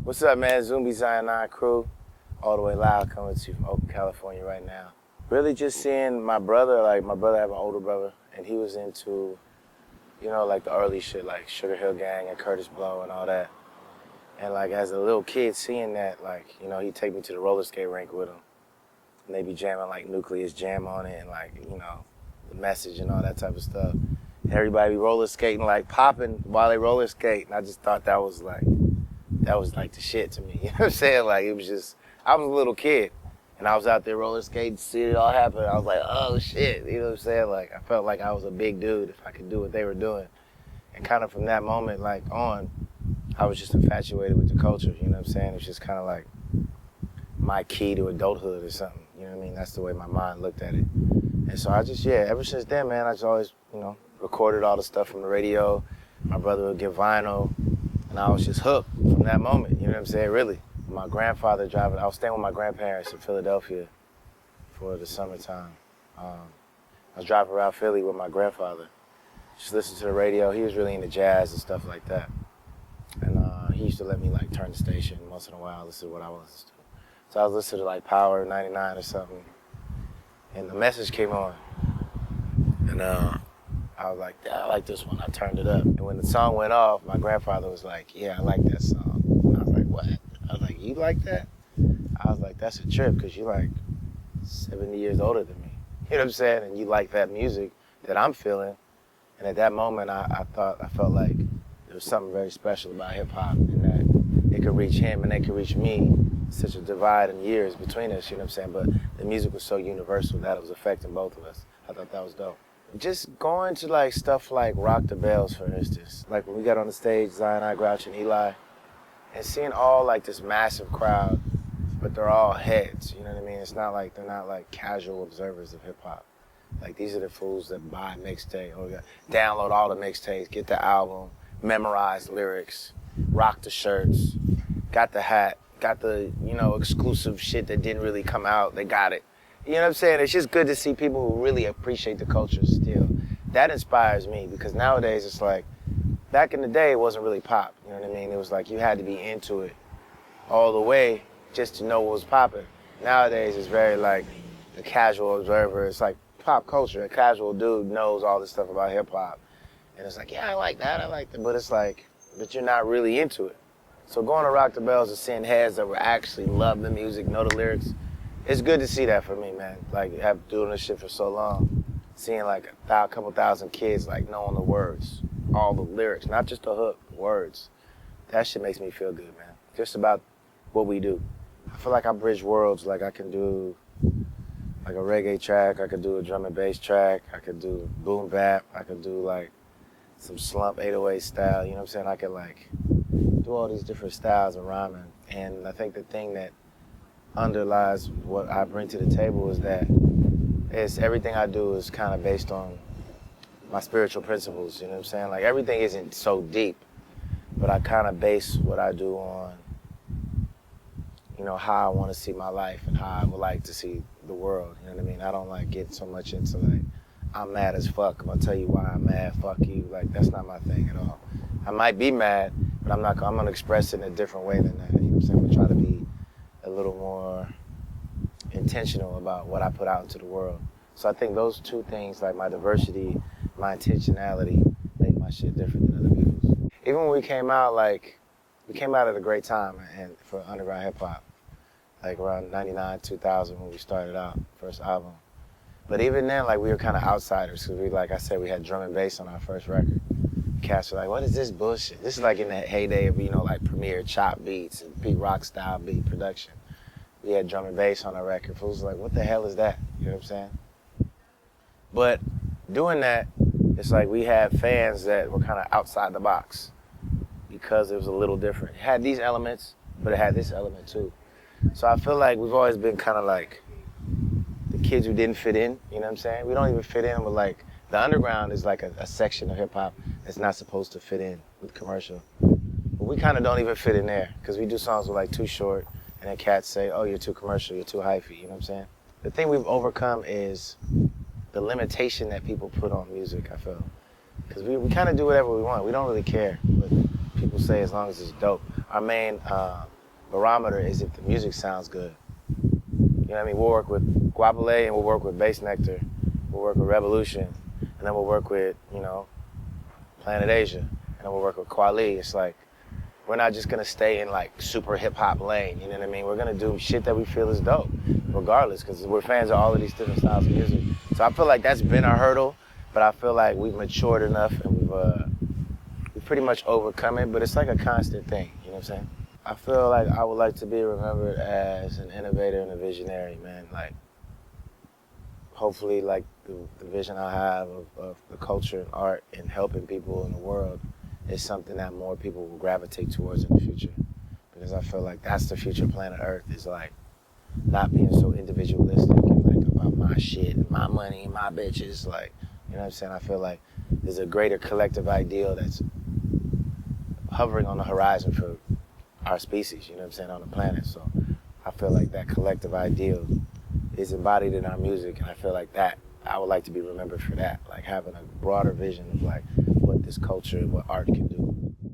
What's up, man? Zumbi Zion crew, all the way live coming to you from Oakland, California right now. Really just seeing my brother, my brother had an older brother, and he was into, like the early shit, like Sugar Hill Gang and Curtis Blow and all that. And as a little kid seeing that, he'd take me to the roller skate rink with him. And they'd be jamming Nucleus Jam on it and the Message and all that type of stuff. And everybody be roller skating, popping while they roller skate. And I just thought that was the shit to me. You know what I'm saying? It was just, I was a little kid and I was out there roller skating, seeing it all happen. I was like, oh shit, you know what I'm saying? I felt like I was a big dude if I could do what they were doing. And kind of from that moment, on, I was just infatuated with the culture, you know what I'm saying? It was just kind of my key to adulthood or something, you know what I mean? That's the way my mind looked at it. And so I just, ever since then, man, I just always, recorded all the stuff from the radio. My brother would get vinyl, and I was just hooked from that moment, you know what I'm saying, really. My grandfather driving, I was staying with my grandparents in Philadelphia for the summertime. I was driving around Philly with my grandfather, just listening to the radio. He was really into jazz and stuff like that. And he used to let me turn the station once in a while, listen to what I was listening to. So I was listening to Power 99 or something, and the Message came on. And I was like, yeah, I like this one. I turned it up. And when the song went off, my grandfather was like, yeah, I like that song. And I was like, what? I was like, you like that? I was like, that's a trip, because you're 70 years older than me. You know what I'm saying? And you like that music that I'm feeling. And at that moment, I felt like there was something very special about hip hop, and that it could reach him and it could reach me. Such a divide in years between us, you know what I'm saying? But the music was so universal that it was affecting both of us. I thought that was dope. Just going to stuff like Rock the Bells, for instance. When we got on the stage, Zion, Grouch, and Eli, and seeing all this massive crowd, but they're all heads, you know what I mean? It's not they're not casual observers of hip hop. These are the fools that buy mixtape, or download all the mixtapes, get the album, memorize lyrics, rock the shirts, got the hat, got the, exclusive shit that didn't really come out. They got it. You know what I'm saying? It's just good to see people who really appreciate the culture still. That inspires me, because nowadays it's back in the day it wasn't really pop. You know what I mean? It was you had to be into it all the way just to know what was popping. Nowadays it's very a casual observer. It's pop culture. A casual dude knows all this stuff about hip hop. And it's yeah, I like that. But it's but you're not really into it. So going to Rock the Bells and seeing heads that were actually love the music, know the lyrics, it's good to see that for me, man. Have doing this shit for so long, seeing a couple thousand kids knowing the words, all the lyrics, not just the hook, words. That shit makes me feel good, man. Just about what we do. I feel I bridge worlds. I can do a reggae track, I could do a drum and bass track, I could do boom bap, I could do some slump 808 style. You know what I'm saying? I could do all these different styles of rhyming. And I think the thing that underlies what I bring to the table is that everything I do is kind of based on my spiritual principles, you know what I'm saying? Everything isn't so deep, but I kind of base what I do on, how I want to see my life and how I would like to see the world, you know what I mean? I don't get so much into I'm mad as fuck, I'm gonna tell you why I'm mad, fuck you. That's not my thing at all. I might be mad, but I'm gonna express it in a different way than that, you know what I'm saying? I'm gonna try to be a little more intentional about what I put out into the world. So I think those two things, my diversity, my intentionality, make my shit different than other people's. Even when we came out, we came out at a great time and for underground hip hop, around 99, 2000 when we started out, first album. But even then, we were kind of outsiders, because we, I said, we had drum and bass on our first record. Cats were what is this bullshit? This is in the heyday of, Premier chop beats and Pete Rock style beat production. We had drum and bass on our record. Fools were what the hell is that? You know what I'm saying? But doing that, it's we had fans that were kind of outside the box, because it was a little different. It had these elements, but it had this element too. So I feel we've always been kind of the kids who didn't fit in, you know what I'm saying? We don't even fit in with the underground is a section of hip hop that's not supposed to fit in with commercial. But we kind of don't even fit in there, because we do songs with Too Short, and then cats say, oh, you're too commercial, you're too hyphy, you know what I'm saying? The thing we've overcome is the limitation that people put on music, I feel. Because we kind of do whatever we want. We don't really care what people say, as long as it's dope. Our main barometer is if the music sounds good. You know what I mean? We'll work with Guapale and we'll work with Bass Nectar. We'll work with Revolution. And then we'll work with, Planet Asia. And then we'll work with Kweli. It's like, we're not just gonna stay in like super hip hop lane, you know what I mean? We're gonna do shit that we feel is dope, regardless, because we're fans of all of these different styles of music. So I feel like that's been our hurdle, but I feel like we've matured enough and we've pretty much overcome it, but it's like a constant thing, you know what I'm saying? I feel like I would like to be remembered as an innovator and a visionary, man. Like, hopefully, like, the vision I have of the culture and art and helping people in the world is something that more people will gravitate towards in the future. Because I feel like that's the future planet Earth, is like not being so individualistic and like about my shit and my money and my bitches. Like, you know what I'm saying? I feel like there's a greater collective ideal that's hovering on the horizon for our species, you know what I'm saying, on the planet. So I feel like that collective ideal is embodied in our music, and I feel like that I would like to be remembered for that, like having a broader vision of like what this culture and what art can do.